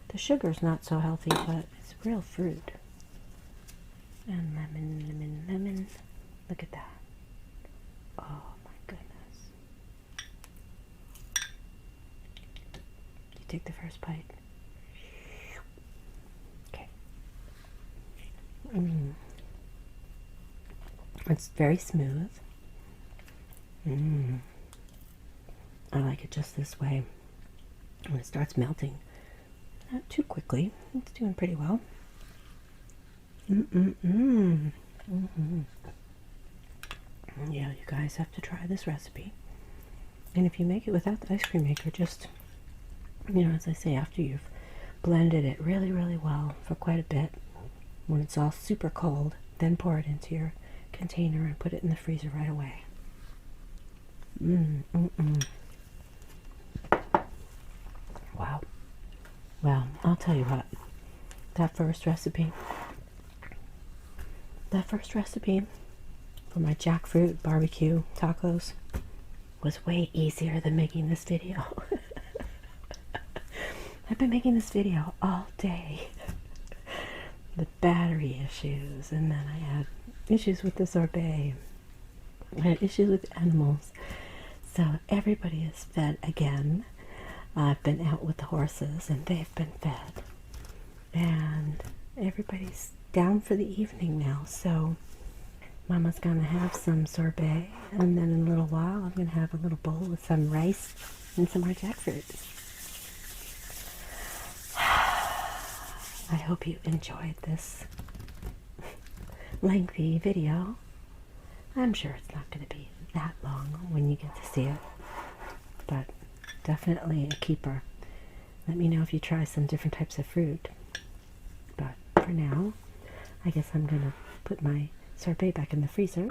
Speaker 1: the sugar's not so healthy, but it's real fruit. And lemon, lemon, lemon. Look at that. Oh my goodness. You take the first bite. Okay. It's very smooth. I like it just this way. When it starts melting, not too quickly. It's doing pretty well. Yeah, you guys have to try this recipe. And if you make it without the ice cream maker, just, you know, as I say, after you've blended it really, really well for quite a bit, when it's all super cold, then pour it into your container and put it in the freezer right away. Wow. Well, I'll tell you what, that first recipe for my jackfruit barbecue tacos was way easier than making this video. I've been making this video all day. The battery issues, and then I had issues with the sorbet. I had issues with animals. So everybody is fed again. I've been out with the horses and they've been fed. And everybody's down for the evening now. So Mama's going to have some sorbet. And then in a little while I'm going to have a little bowl with some rice and some more jackfruit. I hope you enjoyed this lengthy video. I'm sure it's not going to be that long when you get to see it. But definitely a keeper. Let me know if you try some different types of fruit. But for now, I guess I'm going to put my sorbet back in the freezer.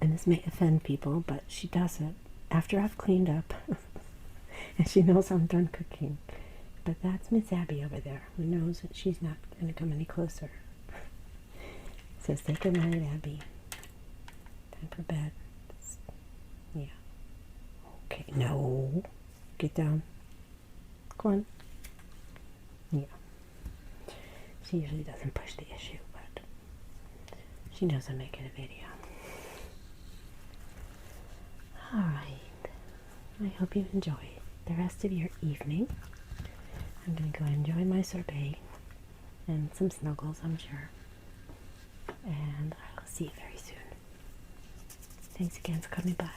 Speaker 1: And this may offend people, but she does it after I've cleaned up. And she knows I'm done cooking. But that's Miss Abby over there, who knows that she's not going to come any closer. So say good night, Abby. Time for bed. Yeah. Okay, no. Get down. Come on. Yeah. She usually doesn't push the issue, but she knows I'm making a video. Alright. I hope you enjoy the rest of your evening. I'm going to go enjoy my sorbet and some snuggles, I'm sure. And I'll see you very soon. Thanks again for coming by.